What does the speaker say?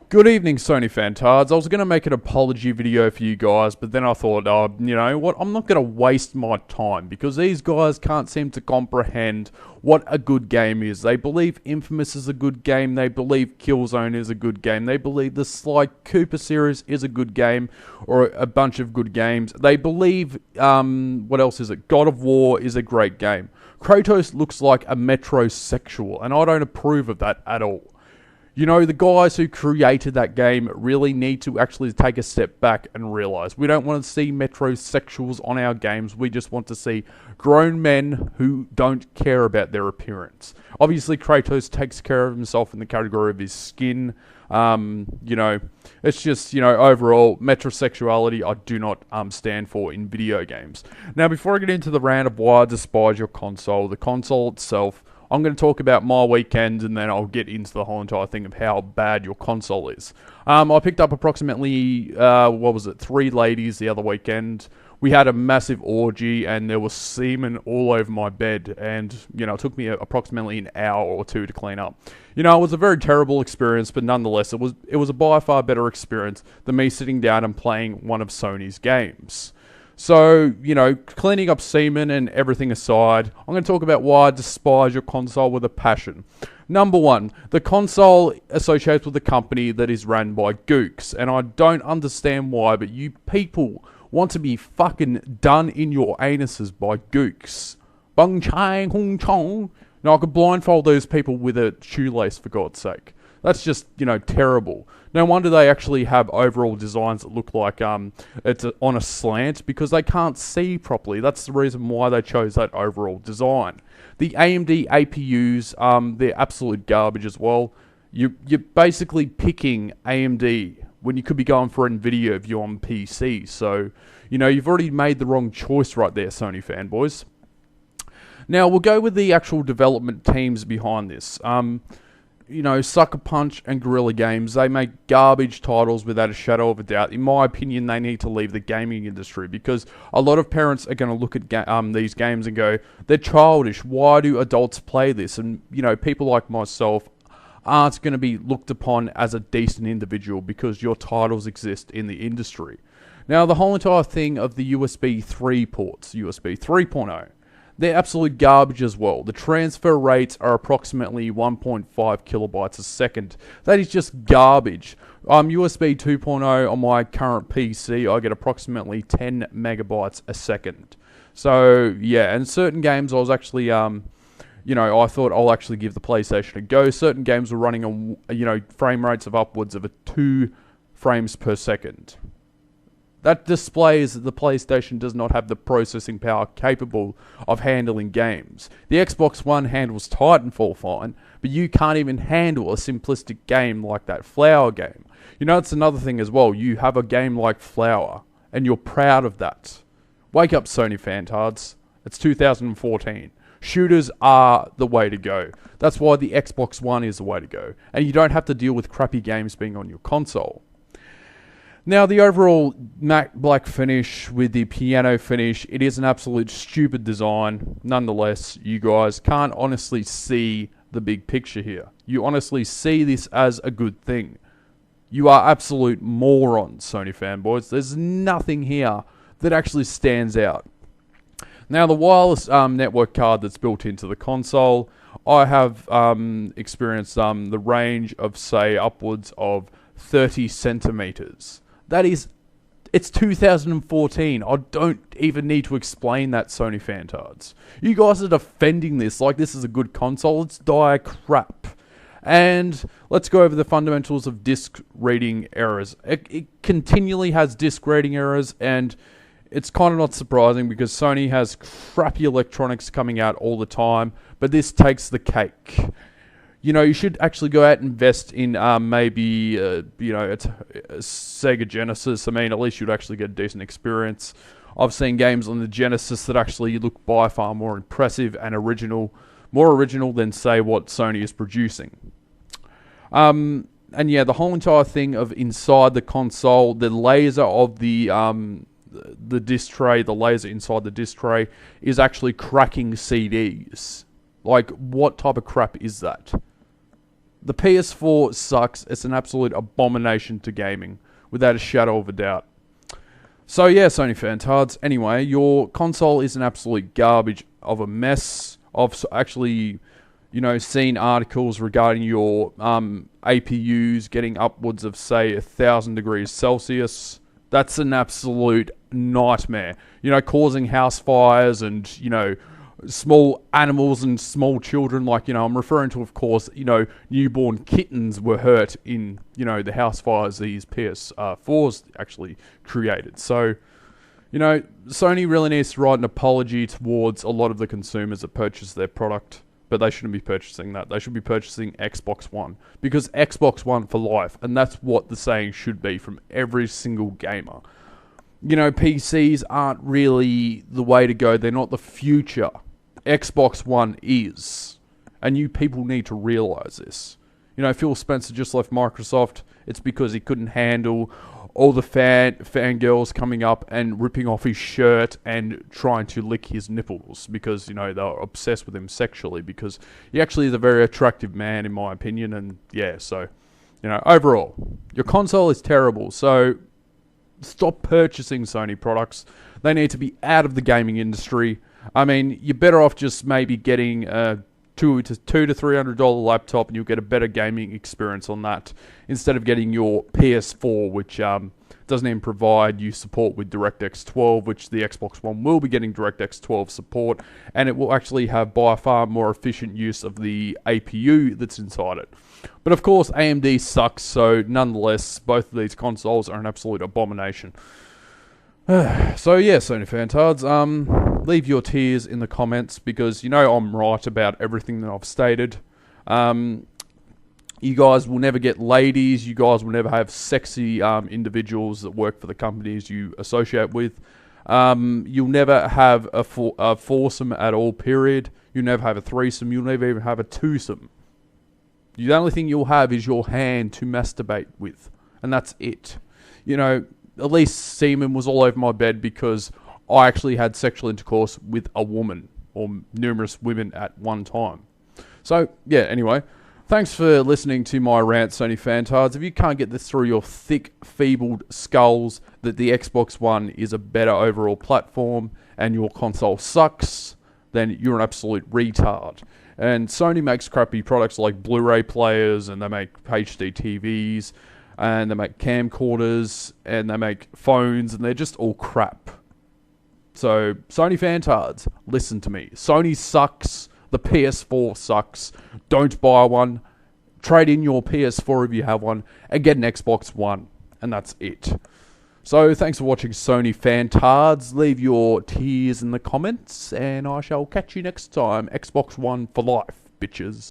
Good evening, Sony fantards. I was going to make an apology video for you guys, but then I thought, you know what, I'm not going to waste my time because these guys can't seem to comprehend what a good game is. They believe Infamous is a good game, they believe Killzone is a good game, they believe the Sly Cooper series is a good game, or a bunch of good games. They believe, what else is it? God of War is a great game. Kratos looks like a metrosexual, and I don't approve of that at all. You know, the guys who created that game really need to actually take a step back and realize we don't want to see metrosexuals on our games. We just want to see grown men who don't care about their appearance. Obviously, Kratos takes care of himself in the category of his skin. You know, it's just, you know, overall, metrosexuality I do not stand for in video games. Now, before I get into the rant of why I despise your console, the console itself, I'm going to talk about my weekend and then I'll get into the whole entire thing of how bad your console is. I picked up approximately, 3 ladies the other weekend. We had a massive orgy and there was semen all over my bed, and, you know, it took me approximately an hour or two to clean up. You know, it was a very terrible experience, but nonetheless, it was a by far better experience than me sitting down and playing one of Sony's games. So, you know, cleaning up semen and everything aside, I'm going to talk about why I despise your console with a passion. Number one, the console associates with a company that is run by gooks, and I don't understand why, but you people want to be fucking done in your anuses by gooks. Bung chang hung chong. Now, I could blindfold those people with a shoelace, for God's sake. That's just, you know, terrible. No wonder they actually have overall designs that look like it's on a slant, because they can't see properly. That's the reason why they chose that overall design. The AMD APUs, they're absolute garbage as well. You're basically picking AMD when you could be going for NVIDIA if you're on PC. So, you know, you've already made the wrong choice right there, Sony fanboys. Now, we'll go with the actual development teams behind this. You know, Sucker Punch and Guerrilla Games, they make garbage titles without a shadow of a doubt. In my opinion, they need to leave the gaming industry, because a lot of parents are going to look at these games and go, they're childish, why do adults play this? And, you know, people like myself aren't going to be looked upon as a decent individual because your titles exist in the industry. Now, the whole entire thing of the USB 3 ports, USB 3.0, they're absolute garbage as well. The transfer rates are approximately 1.5 kilobytes a second. That is just garbage. USB 2.0 on my current PC, I get approximately 10 megabytes a second. So, yeah, and certain games I was actually, you know, I thought I'll actually give the PlayStation a go. Certain games were running on, you know, frame rates of upwards of 2 frames per second. That displays that the PlayStation does not have the processing power capable of handling games. The Xbox One handles Titanfall fine, but you can't even handle a simplistic game like that Flower game. You know, it's another thing as well. You have a game like Flower, and you're proud of that. Wake up, Sony fantards. It's 2014. Shooters are the way to go. That's why the Xbox One is the way to go. And you don't have to deal with crappy games being on your console. Now, the overall matte black finish with the piano finish, it is an absolute stupid design. Nonetheless, you guys can't honestly see the big picture here. You honestly see this as a good thing. You are absolute morons, Sony fanboys. There's nothing here that actually stands out. Now, the wireless network card that's built into the console, I have experienced the range of, say, upwards of 30 centimeters. That is, it's 2014. I don't even need to explain that, Sony fantards. You guys are defending this like this is a good console. It's dire crap. And let's go over the fundamentals of disk reading errors. It continually has disk reading errors, and it's kind of not surprising because Sony has crappy electronics coming out all the time, but this takes the cake. You know, you should actually go out and invest in maybe, you know, it's a Sega Genesis. I mean, at least you'd actually get a decent experience. I've seen games on the Genesis that actually look by far more impressive and more original than, say, what Sony is producing. And yeah, the whole entire thing of inside the console, the laser of the disc tray, the laser inside the disc tray is actually cracking CDs. Like, what type of crap is that? The PS4 sucks. It's an absolute abomination to gaming, without a shadow of a doubt. So yeah, Sony fantards. Anyway, your console is an absolute garbage of a mess. I've actually, seen articles regarding your APUs getting upwards of, say, 1,000 degrees Celsius. That's an absolute nightmare. Causing house fires and, small animals and small children. I'm referring to, of course, newborn kittens were hurt in, the house fires these PS4s actually created. So, Sony really needs to write an apology towards a lot of the consumers that purchase their product. But they shouldn't be purchasing that. They should be purchasing Xbox One. Because Xbox One for life. And that's what the saying should be from every single gamer. PCs aren't really the way to go. They're not the future. Xbox One is. And you people need to realize this. Phil Spencer just left Microsoft. It's because he couldn't handle all the fangirls coming up and ripping off his shirt and trying to lick his nipples because, they were obsessed with him sexually because he actually is a very attractive man in my opinion. And yeah, so, overall, your console is terrible. So stop purchasing Sony products. They need to be out of the gaming industry. I mean, you're better off just maybe getting a $200 to $300 laptop and you'll get a better gaming experience on that instead of getting your PS4, which doesn't even provide you support with DirectX 12, which the Xbox One will be getting DirectX 12 support, and it will actually have by far more efficient use of the APU that's inside it. But of course, AMD sucks, so nonetheless, both of these consoles are an absolute abomination. So yeah, Sony fantards, leave your tears in the comments because I'm right about everything that I've stated. You guys will never get ladies. You guys will never have sexy individuals that work for the companies you associate with. You'll never have a foursome at all, period. You'll never have a threesome. You'll never even have a twosome. The only thing you'll have is your hand to masturbate with. And that's it. At least semen was all over my bed because I actually had sexual intercourse with a woman or numerous women at one time. So, yeah, anyway, thanks for listening to my rant, Sony fantards. If you can't get this through your thick, feebled skulls that the Xbox One is a better overall platform and your console sucks, then you're an absolute retard. And Sony makes crappy products like Blu-ray players and they make HD TVs and they make camcorders, and they make phones, and they're just all crap. So, Sony fantards, listen to me. Sony sucks. The PS4 sucks. Don't buy one. Trade in your PS4 if you have one, and get an Xbox One. And that's it. So, thanks for watching, Sony fantards. Leave your tears in the comments, and I shall catch you next time. Xbox One for life, bitches.